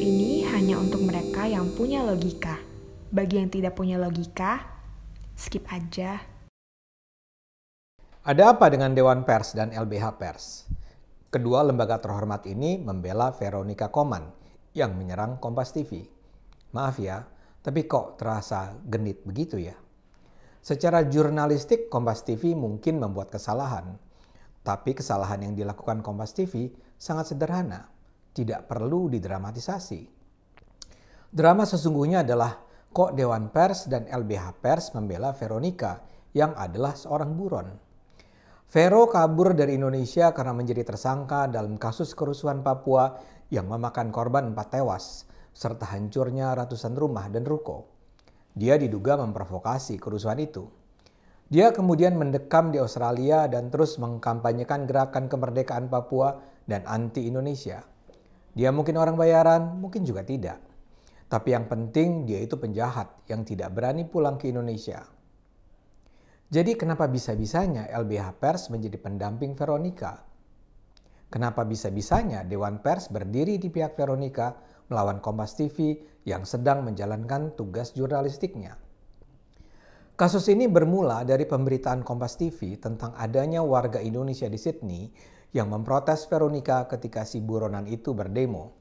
ini hanya untuk mereka yang punya logika. Bagi yang tidak punya logika, skip aja. Ada apa dengan Dewan Pers dan LBH Pers? Kedua lembaga terhormat ini membela Veronica Koman yang menyerang Kompas TV. Maaf ya, tapi kok terasa genit begitu ya? Secara jurnalistik Kompas TV mungkin membuat kesalahan. Tapi kesalahan yang dilakukan Kompas TV sangat sederhana, tidak perlu didramatisasi. Drama sesungguhnya adalah kok Dewan Pers dan LBH Pers membela Veronica yang adalah seorang buron. Vero kabur dari Indonesia karena menjadi tersangka dalam kasus kerusuhan Papua yang memakan korban 4 tewas, serta hancurnya ratusan rumah dan ruko. Dia diduga memprovokasi kerusuhan itu. Dia kemudian mendekam di Australia dan terus mengkampanyekan gerakan kemerdekaan Papua dan anti-Indonesia. Dia mungkin orang bayaran, mungkin juga tidak. Tapi yang penting dia itu penjahat yang tidak berani pulang ke Indonesia. Jadi kenapa bisa-bisanya LBH Pers menjadi pendamping Veronica? Kenapa bisa-bisanya Dewan Pers berdiri di pihak Veronica melawan Kompas TV yang sedang menjalankan tugas jurnalistiknya? Kasus ini bermula dari pemberitaan Kompas TV tentang adanya warga Indonesia di Sydney yang memprotes Veronica ketika si buronan itu berdemo.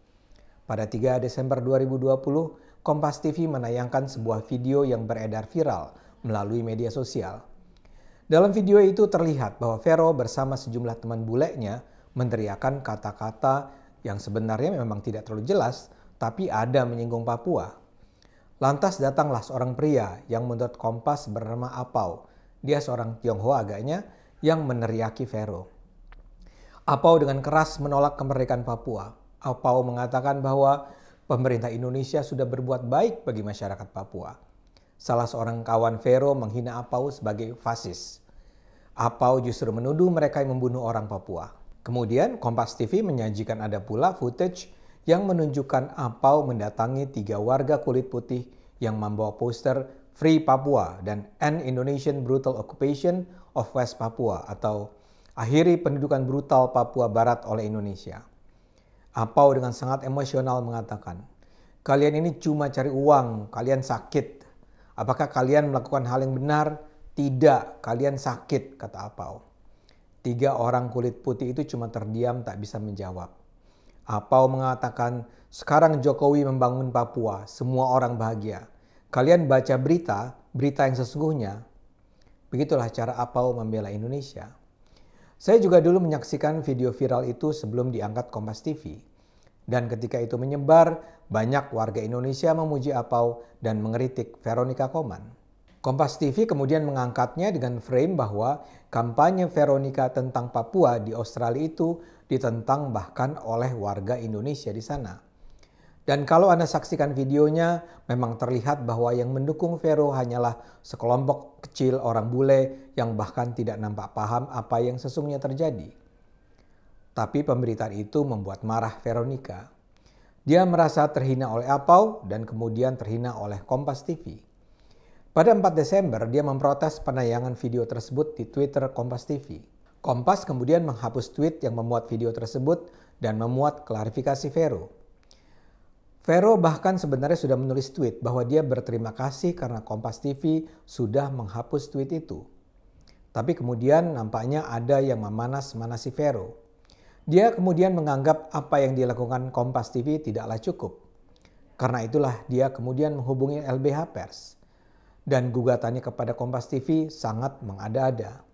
Pada 3 Desember 2020, Kompas TV menayangkan sebuah video yang beredar viral melalui media sosial. Dalam video itu terlihat bahwa Vero bersama sejumlah teman bulenya meneriakkan kata-kata yang sebenarnya memang tidak terlalu jelas, tapi ada menyinggung Papua. Lantas datanglah seorang pria yang menurut Kompas bernama Apau. Dia seorang Tionghoa agaknya yang meneriaki Vero. Apau dengan keras menolak kemerdekaan Papua. Apau mengatakan bahwa pemerintah Indonesia sudah berbuat baik bagi masyarakat Papua. Salah seorang kawan Vero menghina Apau sebagai fasis. Apau justru menuduh mereka yang membunuh orang Papua. Kemudian Kompas TV menyajikan ada pula footage yang menunjukkan Apau mendatangi 3 warga kulit putih yang membawa poster Free Papua dan End Indonesian Brutal Occupation of West Papua atau Akhiri Pendudukan Brutal Papua Barat oleh Indonesia. Apau dengan sangat emosional mengatakan, "Kalian ini cuma cari uang, kalian sakit. Apakah kalian melakukan hal yang benar? Tidak, kalian sakit," kata Apau. 3 orang kulit putih itu cuma terdiam tak bisa menjawab. Apau mengatakan, "Sekarang Jokowi membangun Papua, semua orang bahagia. Kalian baca berita yang sesungguhnya." Begitulah cara Apau membela Indonesia. Saya juga dulu menyaksikan video viral itu sebelum diangkat Kompas TV. Dan ketika itu menyebar, banyak warga Indonesia memuji Apau dan mengkritik Veronica Koman. Kompas TV kemudian mengangkatnya dengan frame bahwa kampanye Veronica tentang Papua di Australia itu ditentang bahkan oleh warga Indonesia di sana. Dan kalau Anda saksikan videonya, memang terlihat bahwa yang mendukung Vero hanyalah sekelompok kecil orang bule yang bahkan tidak nampak paham apa yang sesungguhnya terjadi. Tapi pemberitaan itu membuat marah Veronica. Dia merasa terhina oleh Apau dan kemudian terhina oleh Kompas TV. Pada 4 Desember, dia memprotes penayangan video tersebut di Twitter Kompas TV. Kompas kemudian menghapus tweet yang memuat video tersebut dan memuat klarifikasi Vero. Vero bahkan sebenarnya sudah menulis tweet bahwa dia berterima kasih karena Kompas TV sudah menghapus tweet itu. Tapi kemudian nampaknya ada yang memanas-manasi Vero. Dia kemudian menganggap apa yang dilakukan Kompas TV tidaklah cukup. Karena itulah dia kemudian menghubungi LBH Pers. Dan gugatannya kepada Kompas TV sangat mengada-ada.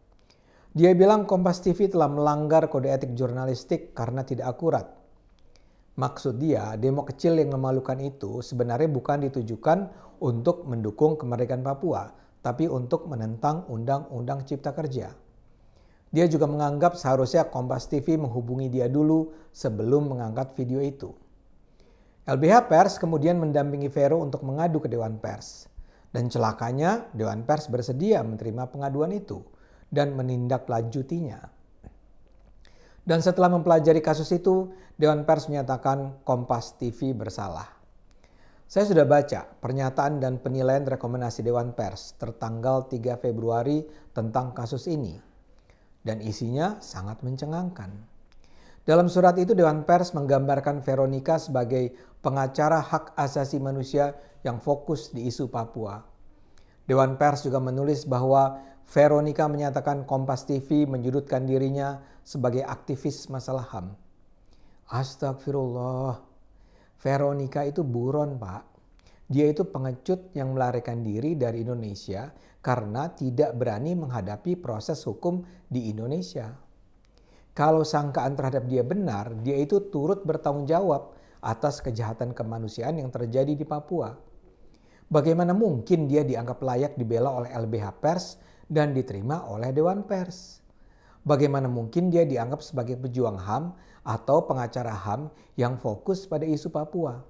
Dia bilang Kompas TV telah melanggar kode etik jurnalistik karena tidak akurat. Maksud dia, demo kecil yang memalukan itu sebenarnya bukan ditujukan untuk mendukung kemerdekaan Papua, tapi untuk menentang Undang-Undang Cipta Kerja. Dia juga menganggap seharusnya Kompas TV menghubungi dia dulu sebelum mengangkat video itu. LBH Pers kemudian mendampingi Vero untuk mengadu ke Dewan Pers. Dan celakanya Dewan Pers bersedia menerima pengaduan itu dan menindaklanjutinya. Dan setelah mempelajari kasus itu, Dewan Pers menyatakan Kompas TV bersalah. Saya sudah baca pernyataan dan penilaian rekomendasi Dewan Pers tertanggal 3 Februari tentang kasus ini. Dan isinya sangat mencengangkan. Dalam surat itu Dewan Pers menggambarkan Veronica sebagai pengacara hak asasi manusia yang fokus di isu Papua. Dewan Pers juga menulis bahwa Veronica menyatakan Kompas TV menyudutkan dirinya sebagai aktivis masalah HAM. Astagfirullah. Veronica itu buron, Pak. Dia itu pengecut yang melarikan diri dari Indonesia karena tidak berani menghadapi proses hukum di Indonesia. Kalau sangkaan terhadap dia benar, dia itu turut bertanggung jawab atas kejahatan kemanusiaan yang terjadi di Papua. Bagaimana mungkin dia dianggap layak dibela oleh LBH Pers dan diterima oleh Dewan Pers? Bagaimana mungkin dia dianggap sebagai pejuang HAM atau pengacara HAM yang fokus pada isu Papua?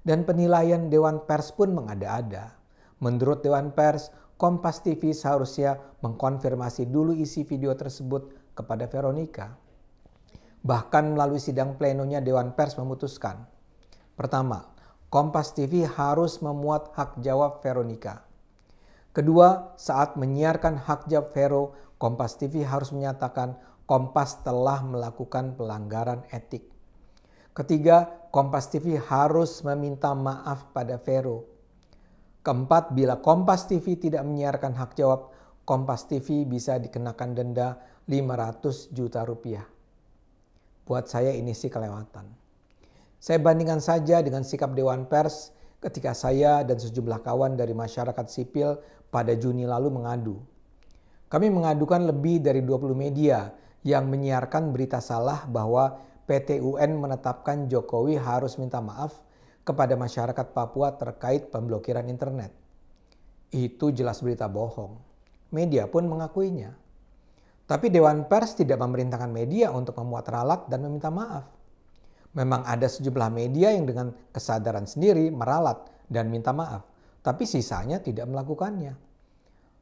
Dan penilaian Dewan Pers pun mengada-ada. Menurut Dewan Pers, Kompas TV seharusnya mengkonfirmasi dulu isi video tersebut kepada Veronica. Bahkan melalui sidang plenonya Dewan Pers memutuskan. Pertama, Kompas TV harus memuat hak jawab Veronica. Kedua, saat menyiarkan hak jawab Vero, Kompas TV harus menyatakan Kompas telah melakukan pelanggaran etik. Ketiga, Kompas TV harus meminta maaf pada Vero. Keempat, bila Kompas TV tidak menyiarkan hak jawab, Kompas TV bisa dikenakan denda 500 juta rupiah. Buat saya ini sih kelewatan. Saya bandingkan saja dengan sikap Dewan Pers ketika saya dan sejumlah kawan dari masyarakat sipil pada Juni lalu mengadu. Kami mengadukan lebih dari 20 media yang menyiarkan berita salah bahwa PT UN menetapkan Jokowi harus minta maaf kepada masyarakat Papua terkait pemblokiran internet. Itu jelas berita bohong. Media pun mengakuinya. Tapi Dewan Pers tidak memerintahkan media untuk memuat ralat dan meminta maaf. Memang ada sejumlah media yang dengan kesadaran sendiri meralat dan minta maaf. Tapi sisanya tidak melakukannya.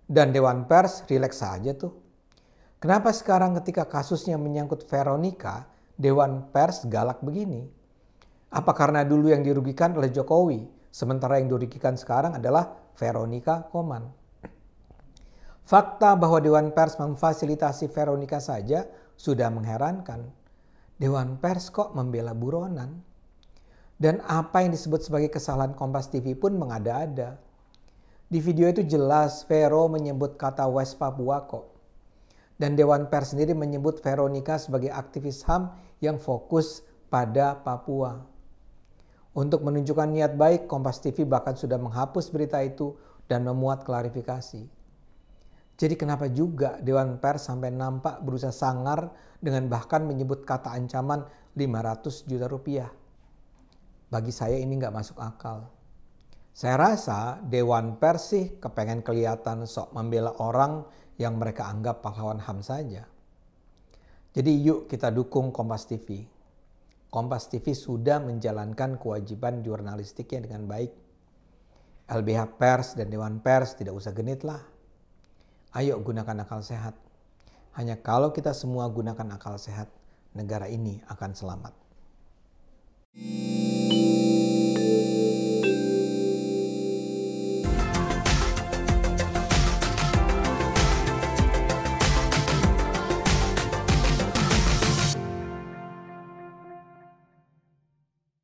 Dan Dewan Pers rileks saja tuh. Kenapa sekarang ketika kasusnya menyangkut Veronica, Dewan Pers galak begini? Apa karena dulu yang dirugikan oleh Jokowi, sementara yang dirugikan sekarang adalah Veronica Koman? Fakta bahwa Dewan Pers memfasilitasi Veronica saja sudah mengherankan. Dewan Pers kok membela buronan? Dan apa yang disebut sebagai kesalahan Kompas TV pun mengada-ada. Di video itu jelas Vero menyebut kata West Papua kok. Dan Dewan Pers sendiri menyebut Veronica sebagai aktivis HAM yang fokus pada Papua. Untuk menunjukkan niat baik, Kompas TV bahkan sudah menghapus berita itu dan memuat klarifikasi. Jadi kenapa juga Dewan Pers sampai nampak berusaha sangar dengan bahkan menyebut kata ancaman 500 juta rupiah? Bagi saya ini nggak masuk akal. Saya rasa Dewan Pers sih kepengen kelihatan sok membela orang yang mereka anggap pahlawan HAM saja. Jadi yuk kita dukung Kompas TV. Kompas TV sudah menjalankan kewajiban jurnalistiknya dengan baik. LBH Pers dan Dewan Pers tidak usah genit lah. Ayo gunakan akal sehat. Hanya kalau kita semua gunakan akal sehat, negara ini akan selamat.